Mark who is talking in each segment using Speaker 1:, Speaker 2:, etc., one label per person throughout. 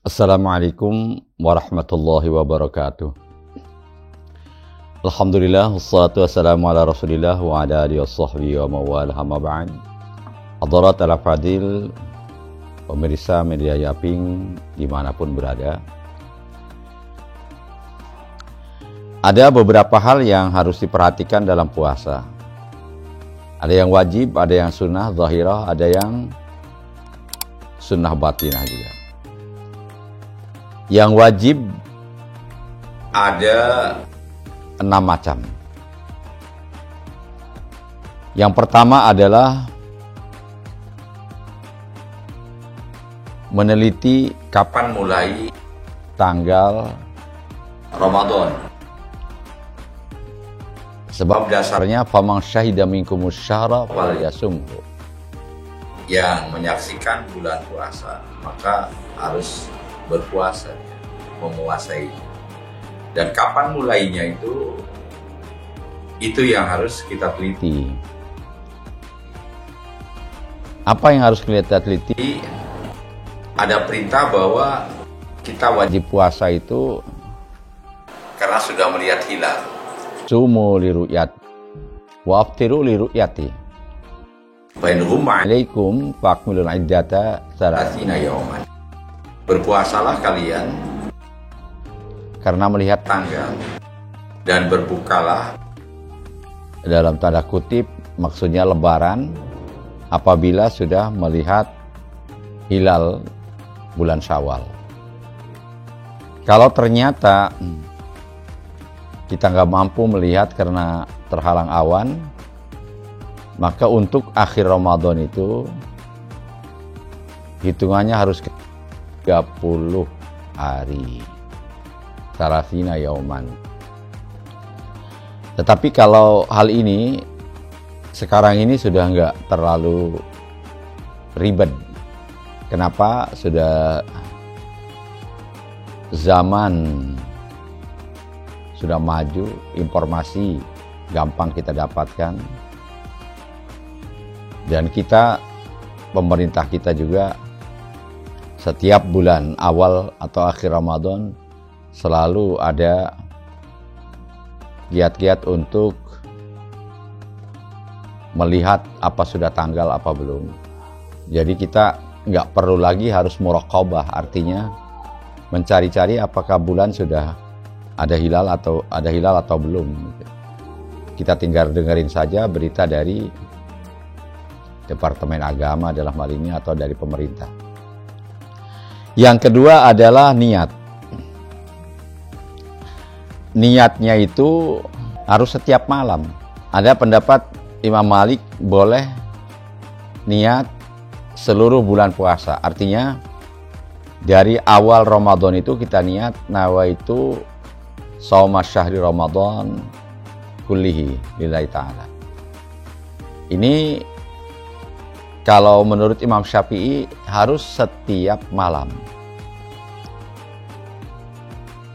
Speaker 1: Assalamualaikum warahmatullahi wabarakatuh. Alhamdulillah, wassalatu wassalamu ala rasulillah wa ala alihi wa sahbihi wa mawalah amma ba'd. Hadirat al-fadil, pemirsa media Yaping dimanapun berada. Ada beberapa hal yang harus diperhatikan dalam puasa. Ada yang wajib, ada yang sunnah zahirah, ada yang sunnah batinah juga. Yang wajib ada 6 macam. Yang pertama adalah meneliti kapan mulai tanggal Ramadan. Sebab dasarnya faman syahida minkumus syahra falyasumhu. Yang menyaksikan bulan puasa maka harus berpuasa, menguasai. Dan kapan mulainya itu yang harus kita teliti. Apa yang harus kita teliti? Ada perintah bahwa kita wajib puasa itu karena sudah melihat hilal. Sumu li ru'yat wa aftiru li ru'yati. Fa in ghumma 'alaikum fa'akmilul 'iddata 30 yawman. Berpuasalah kalian karena melihat tanggal, dan berbukalah dalam tanda kutip maksudnya lebaran apabila sudah melihat hilal bulan Syawal. Kalau ternyata kita nggak mampu melihat karena terhalang awan, maka untuk akhir Ramadan itu hitungannya harus 30 hari. Sarasina yauman. Tetapi kalau hal ini sekarang ini sudah nggak terlalu ribet. Kenapa? Sudah zaman sudah maju, informasi gampang kita dapatkan. Dan kita, pemerintah kita juga setiap bulan awal atau akhir Ramadan selalu ada giat-giat untuk melihat apa sudah tanggal apa belum. Jadi kita nggak perlu lagi harus muraqabah, artinya mencari-cari apakah bulan sudah ada hilal atau belum. Kita tinggal dengerin saja berita dari Departemen Agama dalam hal ini atau dari pemerintah. Yang kedua adalah niat. Niatnya itu harus setiap malam. Ada pendapat Imam Malik boleh niat seluruh bulan puasa. Artinya dari awal Ramadan itu kita niat nawaitu shauma syahri Ramadan kullihi lillahi ta'ala. Ini kalau menurut Imam Syafi'i harus setiap malam.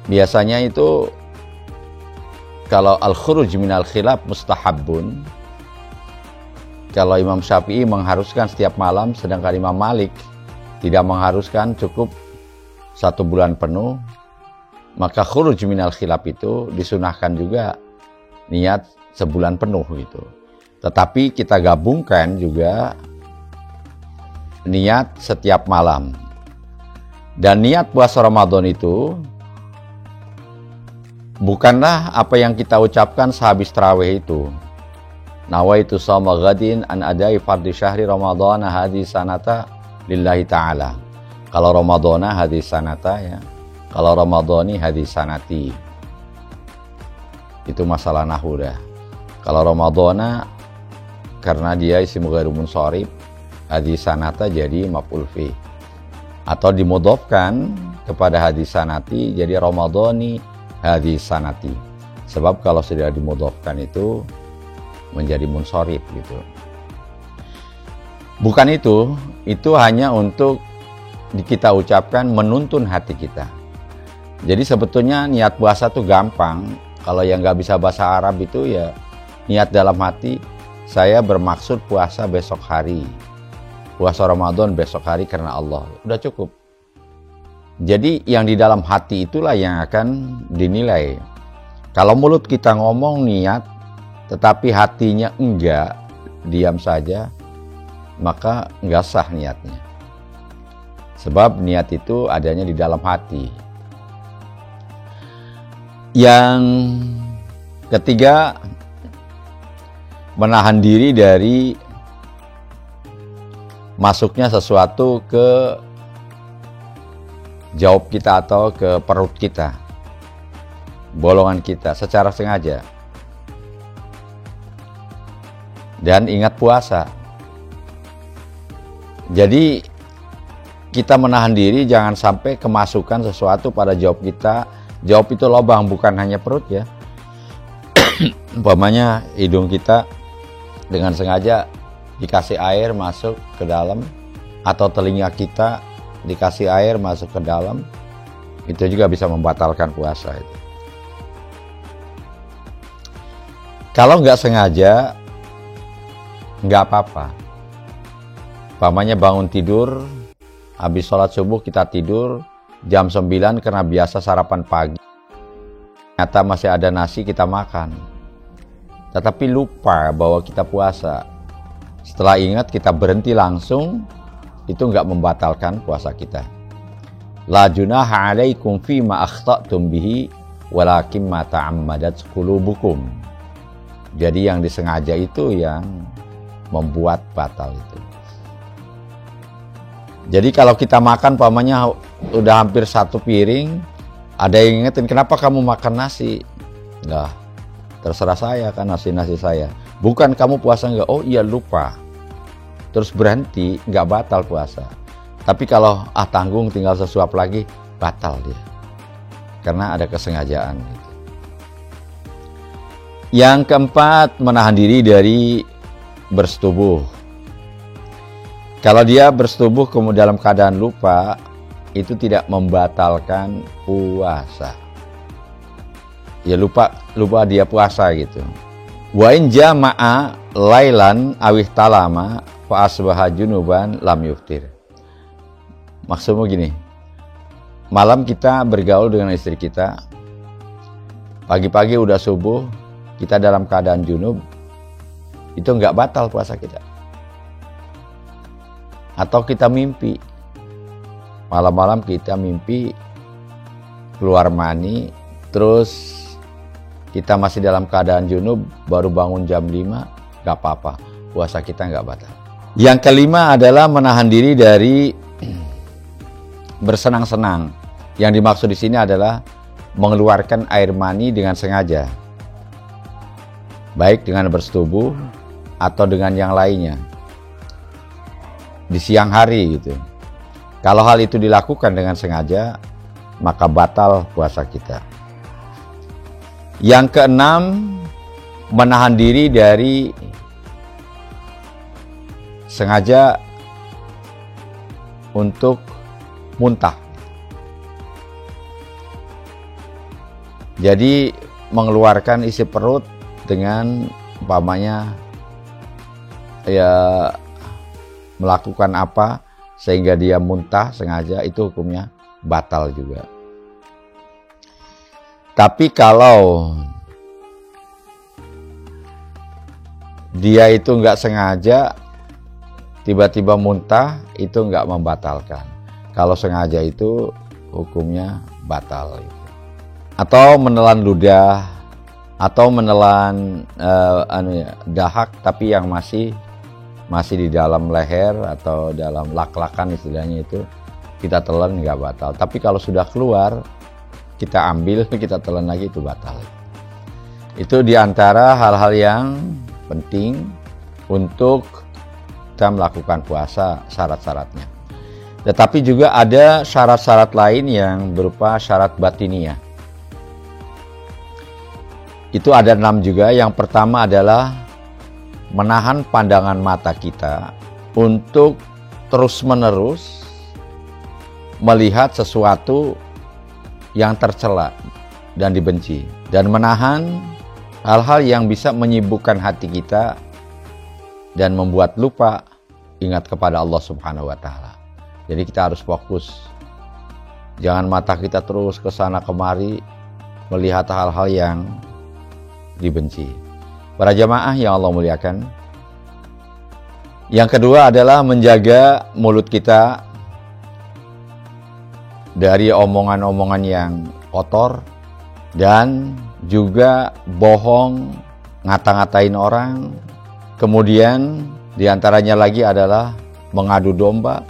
Speaker 1: Biasanya itu kalau al-khuruj minal khilaf mustahabun. Kalau Imam Syafi'i mengharuskan setiap malam, sedangkan Imam Malik tidak mengharuskan, cukup 1 bulan penuh. Maka khuruj minal khilaf itu disunahkan juga niat sebulan penuh gitu. Tetapi kita gabungkan juga niat setiap malam. Dan niat puasa Ramadan itu bukanlah apa yang kita ucapkan sehabis tarawih itu. Nawaitu shauma ghadin an adai fardhi syahri Ramadhana hadhihi sanata lillahi ta'ala. Kalau Ramadhana hadhihi sanata ya. Kalau Ramadhani hadhihi sanati. Itu masalah nahwu dah. Kalau Ramadhana karena dia isim ghairu munsharif, hadis sanata jadi maf'ul fi, atau dimudhofkan kepada hadis sanati jadi Ramadhani hadis sanati. Sebab kalau sudah dimudhofkan itu menjadi munsharif gitu. Bukan itu hanya untuk kita ucapkan menuntun hati kita. Jadi sebetulnya niat puasa tuh gampang. Kalau yang nggak bisa bahasa Arab itu ya niat dalam hati, saya bermaksud puasa besok hari. Puasa Ramadan besok hari karena Allah. Udah cukup. Jadi yang di dalam hati itulah yang akan dinilai. Kalau mulut kita ngomong niat, tetapi hatinya enggak, diam saja, maka enggak sah niatnya. Sebab niat itu adanya di dalam hati. Yang ketiga, menahan diri dari masuknya sesuatu ke jawab kita atau ke perut kita, bolongan kita secara sengaja. Dan ingat puasa. Jadi kita menahan diri jangan sampai kemasukan sesuatu pada jawab kita. Jawab itu lubang, bukan hanya perut ya. Umpamanya hidung kita dengan sengaja dikasih air masuk ke dalam, atau telinga kita dikasih air masuk ke dalam, itu juga bisa membatalkan puasa itu. Kalau nggak sengaja, nggak apa-apa. Umpamanya bangun tidur, habis sholat subuh kita tidur, jam 9 karena biasa sarapan pagi. Ternyata masih ada nasi, kita makan. Tetapi lupa bahwa kita puasa. Setelah ingat kita berhenti langsung, itu enggak membatalkan puasa kita. La junaha 'alaikum fima akhta'tum bihi walakin ma ta'ammadat qulubukum. Jadi yang disengaja itu yang membuat batal itu. Jadi kalau kita makan pamannya udah hampir 1 piring, ada yang ingetin, kenapa kamu makan nasi? Nah, terserah saya kan nasi saya. Bukan kamu puasa enggak? Oh iya lupa. Terus berhenti, nggak batal puasa. Tapi kalau tanggung tinggal sesuap lagi, batal dia. Karena ada kesengajaan. Yang keempat, menahan diri dari bersetubuh. Kalau dia bersetubuh kemudian dalam keadaan lupa, itu tidak membatalkan puasa. Ya lupa dia puasa gitu. Wa in jama'a lailan awih talama fa asbaha junuban lam yuftir. Maksudnya gini, malam kita bergaul dengan istri kita, pagi-pagi udah subuh, kita dalam keadaan junub, itu nggak batal puasa kita. Atau kita mimpi, malam-malam kita mimpi keluar mani, terus kita masih dalam keadaan junub, baru bangun jam 5, nggak apa-apa, puasa kita nggak batal. Yang kelima adalah menahan diri dari bersenang-senang. Yang dimaksud di sini adalah mengeluarkan air mani dengan sengaja, baik dengan bersetubuh atau dengan yang lainnya di siang hari gitu. Kalau hal itu dilakukan dengan sengaja, maka batal puasa kita. Yang keenam, menahan diri dari sengaja untuk muntah. Jadi mengeluarkan isi perut dengan umpamanya ya melakukan apa sehingga dia muntah sengaja, itu hukumnya batal juga. Tapi kalau dia itu nggak sengaja tiba-tiba muntah, itu nggak membatalkan. Kalau sengaja itu hukumnya batal. Atau menelan ludah, atau menelan dahak tapi yang masih di dalam leher atau dalam lak-lakan istilahnya, itu kita telan nggak batal. Tapi kalau sudah keluar, kita ambil, kita telan lagi, itu batal. Itu diantara hal-hal yang penting untuk kita melakukan puasa, syarat-syaratnya. Tetapi juga ada syarat-syarat lain yang berupa syarat batiniah. Itu ada 6 juga. Yang pertama adalah menahan pandangan mata kita untuk terus-menerus melihat sesuatu yang tercela dan dibenci, dan menahan hal-hal yang bisa menyibukkan hati kita dan membuat lupa ingat kepada Allah Subhanahu wa Ta'ala. Jadi kita harus fokus Jangan mata kita terus ke sana kemari melihat hal-hal yang dibenci. Para jamaah yang Allah muliakan. Yang kedua adalah menjaga mulut kita dari omongan-omongan yang kotor dan juga bohong, ngata-ngatain orang. Kemudian diantaranya lagi adalah mengadu domba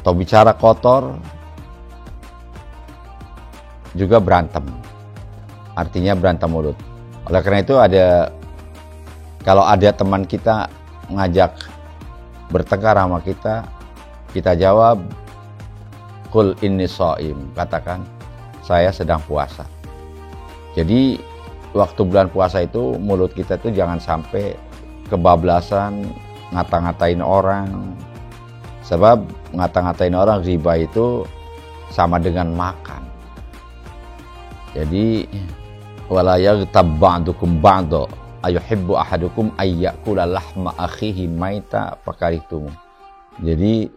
Speaker 1: atau bicara kotor, juga berantem. Artinya berantem mulut. Oleh karena itu kalau ada teman kita ngajak bertengkar sama kita jawab, Qul inni shaim, katakan saya sedang puasa. Jadi waktu bulan puasa itu mulut kita itu jangan sampai kebablasan ngata-ngatain orang. Sebab ngata-ngatain orang, riba itu sama dengan makan. Jadi wala yaghtab ba'dukum ba'da ayuhibbu ahadukum ayyakula lahma akhihi maita fakarihtum. Jadi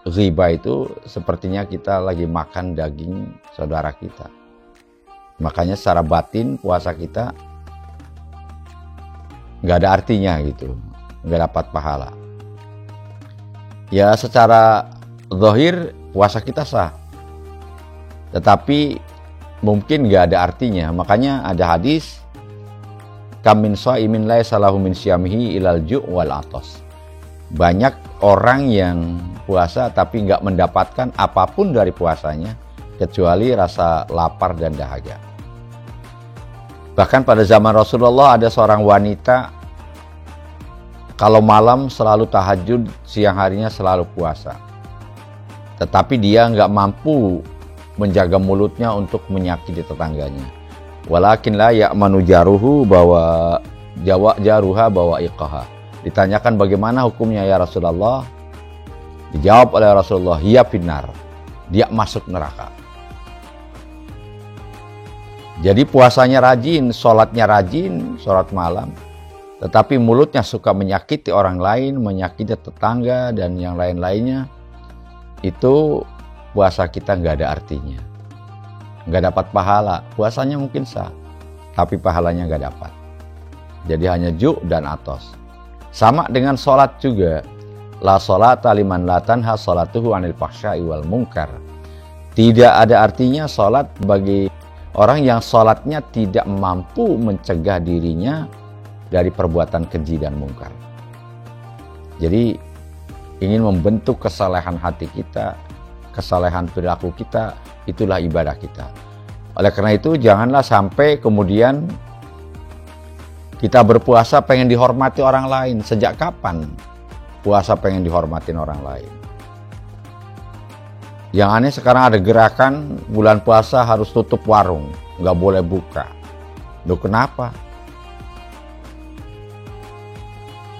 Speaker 1: riba itu sepertinya kita lagi makan daging saudara kita. Makanya secara batin puasa kita nggak ada artinya gitu, nggak dapat pahala. Ya secara zahir puasa kita sah, tetapi mungkin nggak ada artinya. Makanya ada hadis, kam min shaimin laisa lahu min syamihi ilal ju' wal atas. Banyak orang yang puasa tapi nggak mendapatkan apapun dari puasanya kecuali rasa lapar dan dahaga. Bahkan pada zaman Rasulullah ada seorang wanita kalau malam selalu tahajud, siang harinya selalu puasa. Tetapi dia nggak mampu menjaga mulutnya untuk menyakiti tetangganya. Walakin la ya'manu jaruhu bahwa jaruha bahwa iqaha. Ditanyakan bagaimana hukumnya ya Rasulullah? Dijawab oleh Rasulullah, hiya finnar. Dia masuk neraka. Jadi puasanya rajin, sholatnya rajin, sholat malam. Tetapi mulutnya suka menyakiti orang lain, menyakiti tetangga dan yang lain-lainnya. Itu puasa kita nggak ada artinya. Nggak dapat pahala. Puasanya mungkin sah, tapi pahalanya nggak dapat. Jadi hanya ju' dan atos. Sama dengan sholat juga. La sholata liman la tanha sholatuhu anil fahsya'i wal munkar. Tidak ada artinya sholat bagi orang yang sholatnya tidak mampu mencegah dirinya dari perbuatan keji dan mungkar. Jadi ingin membentuk kesalehan hati kita, kesalehan perilaku kita, itulah ibadah kita. Oleh karena itu janganlah sampai kemudian kita berpuasa pengen dihormati orang lain. Sejak kapan puasa pengen dihormatin orang lain? Yang aneh sekarang ada gerakan bulan puasa harus tutup warung, nggak boleh buka. Loh kenapa?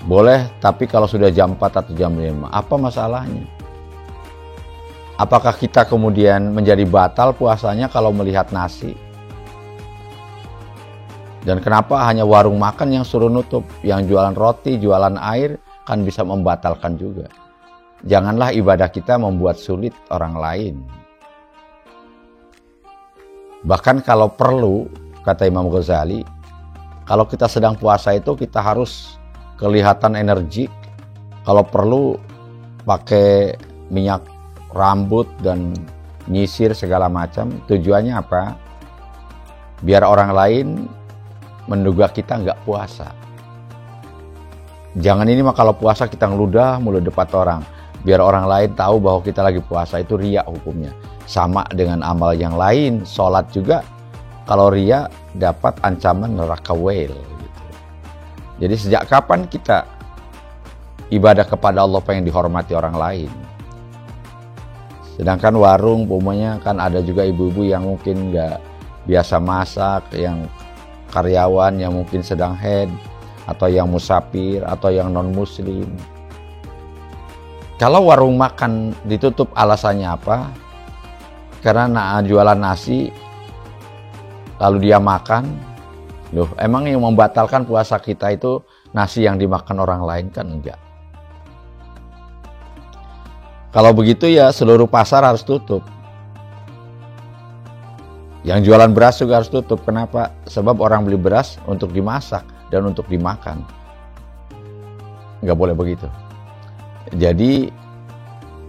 Speaker 1: Boleh, tapi kalau sudah jam 4 atau jam 5, apa masalahnya? Apakah kita kemudian menjadi batal puasanya kalau melihat nasi? Dan kenapa hanya warung makan yang suruh nutup? Yang jualan roti, jualan air kan bisa membatalkan juga. Janganlah ibadah kita membuat sulit orang lain. Bahkan kalau perlu, kata Imam Ghazali, kalau kita sedang puasa itu kita harus kelihatan energik. Kalau perlu pakai minyak rambut dan nyisir segala macam. Tujuannya apa? Biar orang lain menduga kita nggak puasa. Jangan ini mah kalau puasa kita ngeludah mulu depan orang. Biar orang lain tahu bahwa kita lagi puasa, itu riya hukumnya. Sama dengan amal yang lain, sholat juga. Kalau riya dapat ancaman neraka wail. Gitu. Jadi sejak kapan kita ibadah kepada Allah pengen dihormati orang lain? Sedangkan warung, umumnya kan ada juga ibu-ibu yang mungkin nggak biasa masak, yang karyawan yang mungkin sedang haid, atau yang musafir, atau yang non-muslim. Kalau warung makan ditutup alasannya apa? Karena jualan nasi, lalu dia makan. Loh, emang yang membatalkan puasa kita itu nasi yang dimakan orang lain? Kan enggak. Kalau begitu ya seluruh pasar harus tutup. Yang jualan beras juga harus tutup. Kenapa? Sebab orang beli beras untuk dimasak dan untuk dimakan. Nggak boleh begitu. Jadi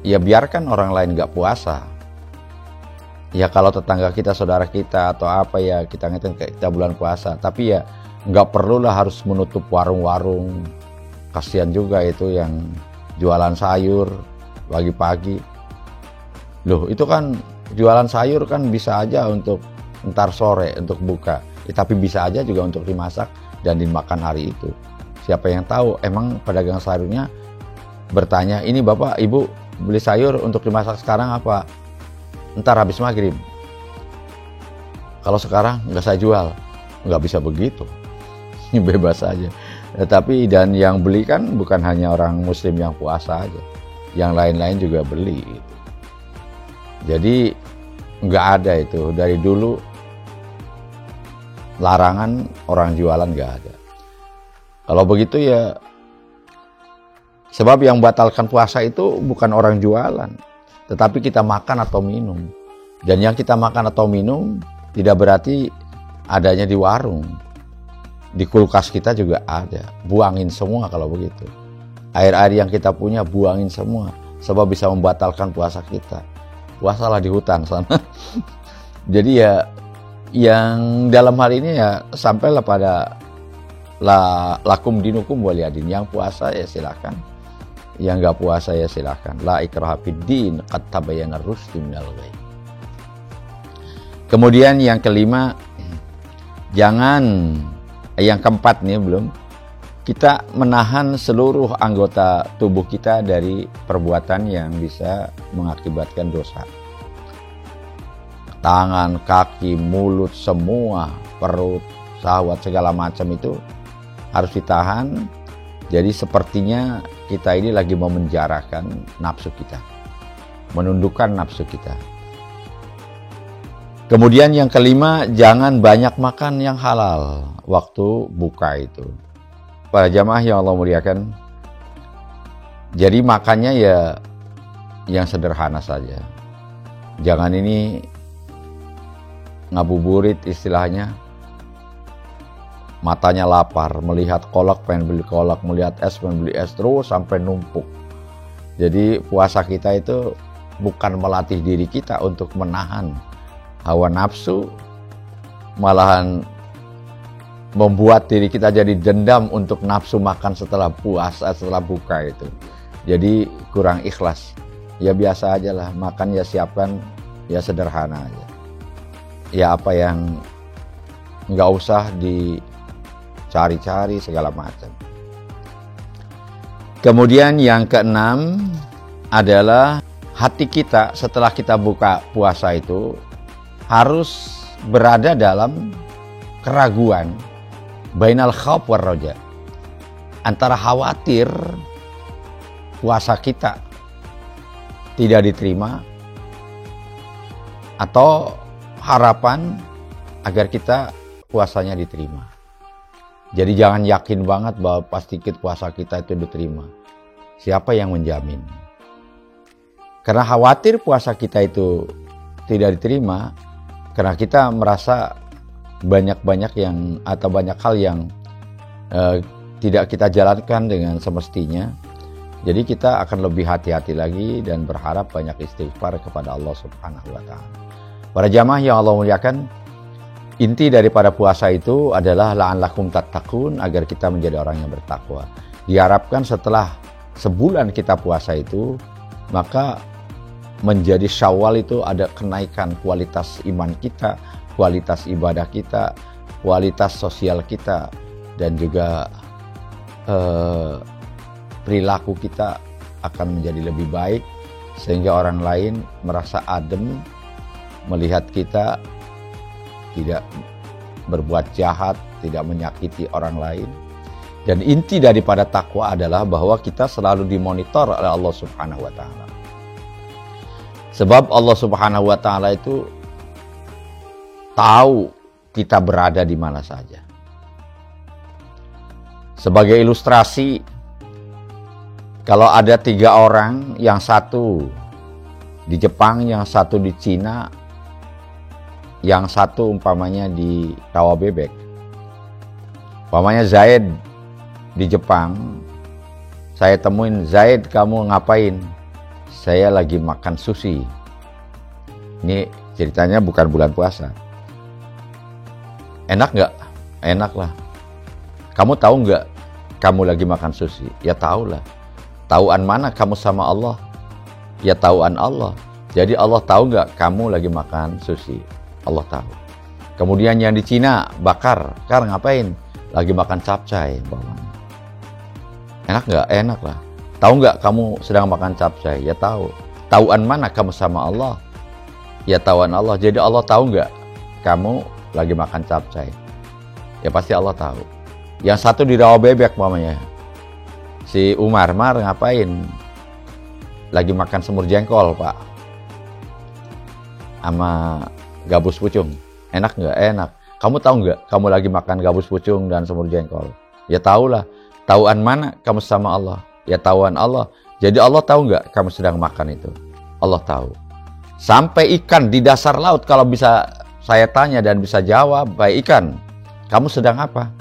Speaker 1: ya biarkan orang lain nggak puasa. Ya kalau tetangga kita, saudara kita atau apa ya kita ngerti kayak kita bulan puasa. Tapi ya nggak perlulah harus menutup warung-warung. Kasihan juga itu yang jualan sayur pagi-pagi. Loh itu kan jualan sayur kan bisa aja untuk ntar sore untuk buka. Tapi bisa aja juga untuk dimasak dan dimakan hari itu. Siapa yang tahu, emang pedagang sayurnya bertanya, ini Bapak, Ibu beli sayur untuk dimasak sekarang apa? Ntar habis maghrib. Kalau sekarang nggak saya jual. Nggak bisa begitu. Bebas aja. Tapi dan yang beli kan bukan hanya orang muslim yang puasa aja. Yang lain-lain juga beli. Jadi nggak ada itu. Dari dulu larangan orang jualan nggak ada. Kalau begitu ya, sebab yang batalkan puasa itu bukan orang jualan, tetapi kita makan atau minum. Dan yang kita makan atau minum tidak berarti adanya di warung. Di kulkas kita juga ada. Buangin semua kalau begitu. Air-air yang kita punya buangin semua, sebab bisa membatalkan puasa kita. Puasalah di hutan sana. Jadi ya, yang dalam hal ini ya sampailah pada lakum dinukum waliyadin. Yang puasa ya silakan, yang nggak puasa ya silakan. La ikraha fiddin, qad tabayyana ar-rusydu minal ghayy. Kemudian yang kelima, yang keempat nih belum, kita menahan seluruh anggota tubuh kita dari perbuatan yang bisa mengakibatkan dosa. Tangan, kaki, mulut, semua, perut, syahwat, segala macam itu harus ditahan. Jadi sepertinya kita ini lagi memenjarakan nafsu kita, menundukkan nafsu kita. Kemudian yang kelima, jangan banyak makan yang halal waktu buka itu. Para jamaah yang Allah muliakan, jadi makannya ya yang sederhana saja. Jangan ini ngabuburit istilahnya. Matanya lapar, melihat kolak pengen beli kolak, melihat es pengen beli es, terus sampai numpuk. Jadi puasa kita itu bukan melatih diri kita untuk menahan hawa nafsu, malahan membuat diri kita jadi dendam untuk nafsu makan setelah puasa, setelah buka itu. Jadi kurang ikhlas. Ya biasa aja lah, makan ya siapkan ya sederhana aja. Ya apa yang nggak usah dicari-cari segala macam. Kemudian yang keenam adalah hati kita setelah kita buka puasa itu harus berada dalam keraguan, bainal khauf war raja, antara khawatir puasa kita tidak diterima atau harapan agar kita puasanya diterima. Jadi jangan yakin banget bahwa pasti puasa kita itu diterima. Siapa yang menjamin? Karena khawatir puasa kita itu tidak diterima, karena kita merasa banyak hal yang tidak kita jalankan dengan semestinya. Jadi kita akan lebih hati-hati lagi dan berharap banyak istighfar kepada Allah Subhanahu wa Ta'ala. Para jamaah yang Allah muliakan, inti daripada puasa itu adalah la'allakum tattaqun, agar kita menjadi orang yang bertakwa. Diharapkan setelah sebulan kita puasa itu, maka menjadi Syawal itu ada kenaikan kualitas iman kita, kualitas ibadah kita, kualitas sosial kita, dan juga perilaku kita akan menjadi lebih baik, sehingga orang lain merasa adem melihat kita tidak berbuat jahat, tidak menyakiti orang lain. Dan inti daripada takwa adalah bahwa kita selalu dimonitor oleh Allah Subhanahu wa Ta'ala. Sebab Allah Subhanahu wa Ta'ala itu tahu kita berada di mana saja. Sebagai ilustrasi, kalau ada 3 orang, yang satu di Jepang, yang satu di Cina, yang satu umpamanya di rawa bebek. Umpamanya Zaid di Jepang, saya temuin, Zaid kamu ngapain? Saya lagi makan sushi. Ini ceritanya bukan bulan puasa. Enak nggak? Enak lah. Kamu tahu nggak kamu lagi makan sushi? Ya tahu lah. Tahuan mana kamu sama Allah? Ya tahuan Allah. Jadi Allah tahu nggak kamu lagi makan sushi? Allah tahu. Kemudian yang di Cina bakar, ngapain? Lagi makan capcay. Enak nggak? Enak lah. Tahu nggak kamu sedang makan capcay? Ya tahu. Tahuan mana kamu sama Allah? Ya tahuan Allah. Jadi Allah tahu nggak kamu lagi makan capcay? Ya pasti Allah tahu. Yang satu di rawa bebek mamanya. Si Umar ngapain? Lagi makan semur jengkol, Pak. Sama gabus pucung. Enak nggak? Enak. Kamu tahu nggak kamu lagi makan gabus pucung dan semur jengkol? Ya tahulah. Tahuan mana kamu sama Allah? Ya tahuan Allah. Jadi Allah tahu nggak kamu sedang makan itu? Allah tahu. Sampai ikan di dasar laut, kalau bisa saya tanya dan bisa jawab, baik ikan, kamu sedang apa?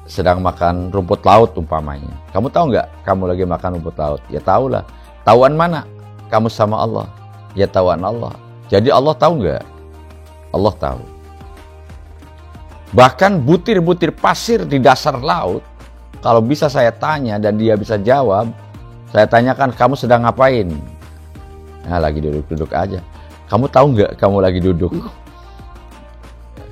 Speaker 1: Sedang makan rumput laut umpamanya. Kamu tahu nggak kamu lagi makan rumput laut? Ya tahulah. Tahuan mana kamu sama Allah? Ya tahuan Allah. Jadi Allah tahu nggak? Allah tahu. Bahkan butir-butir pasir di dasar laut, kalau bisa saya tanya dan dia bisa jawab, saya tanyakan, kamu sedang ngapain? Nah, lagi duduk-duduk aja. Kamu tahu nggak kamu lagi duduk?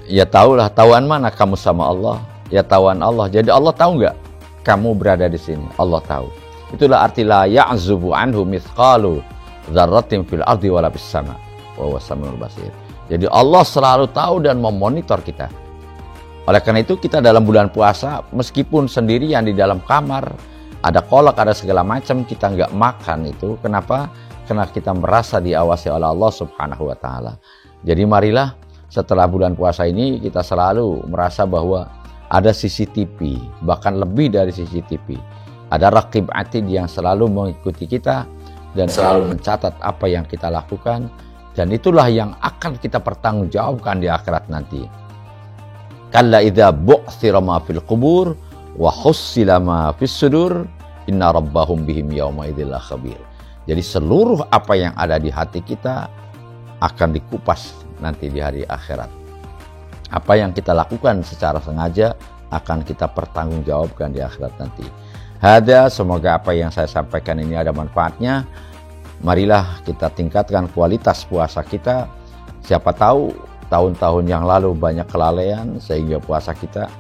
Speaker 1: Ya tahulah. Tahuan mana kamu sama Allah? Ya tahuan Allah. Jadi Allah tahu nggak kamu berada di sini? Allah tahu. Itulah arti la ya'zubu anhu mithqalu dzarratin fil ardi wala fis sama wa huwas samiul basir. Jadi Allah selalu tahu dan memonitor kita. Oleh karena itu kita dalam bulan puasa, meskipun sendirian di dalam kamar, ada kolak, ada segala macam, kita nggak makan itu. Kenapa? Karena kita merasa diawasi oleh Allah Subhanahu wa Ta'ala. Jadi marilah setelah bulan puasa ini kita selalu merasa bahwa ada CCTV, bahkan lebih dari CCTV. Ada Raqib Atid yang selalu mengikuti kita dan selalu mencatat apa yang kita lakukan. Dan itulah yang akan kita pertanggungjawabkan di akhirat nanti. Kalla idza bu'thira ma fil qubur wa hussila ma fis sudur inna rabbahum bihim yauma idzil khabir. Jadi seluruh apa yang ada di hati kita akan dikupas nanti di hari akhirat. Apa yang kita lakukan secara sengaja akan kita pertanggungjawabkan di akhirat nanti. Semoga apa yang saya sampaikan ini ada manfaatnya. Marilah kita tingkatkan kualitas puasa kita. Siapa tahu tahun-tahun yang lalu banyak kelalaian sehingga puasa kita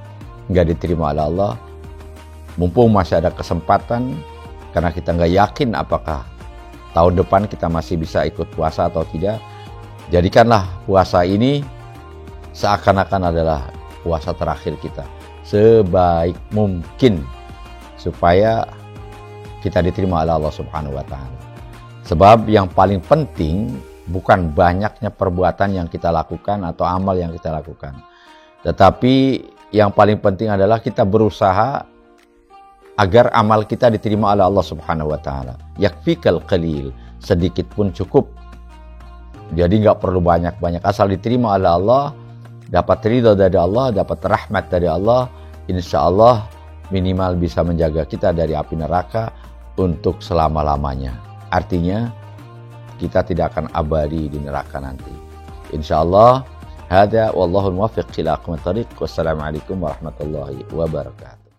Speaker 1: nggak diterima oleh Allah. Mumpung masih ada kesempatan, karena kita nggak yakin apakah tahun depan kita masih bisa ikut puasa atau tidak. Jadikanlah puasa ini seakan-akan adalah puasa terakhir kita sebaik mungkin supaya kita diterima oleh Allah Subhanahu wa Ta'ala. Sebab yang paling penting bukan banyaknya perbuatan yang kita lakukan atau amal yang kita lakukan, tetapi yang paling penting adalah kita berusaha agar amal kita diterima oleh Allah Subhanahu wa Ta'ala. Yakfikal qalil, sedikit pun cukup. Jadi nggak perlu banyak-banyak, asal diterima oleh Allah, dapat ridho dari Allah, dapat rahmat dari Allah, insya Allah minimal bisa menjaga kita dari api neraka untuk selama-lamanya. Artinya kita tidak akan abadi di neraka nanti. Insya Allah. Hada wallahul muwaffiq ila aqwamit thariq. Wassalamualaikum warahmatullahi wabarakatuh.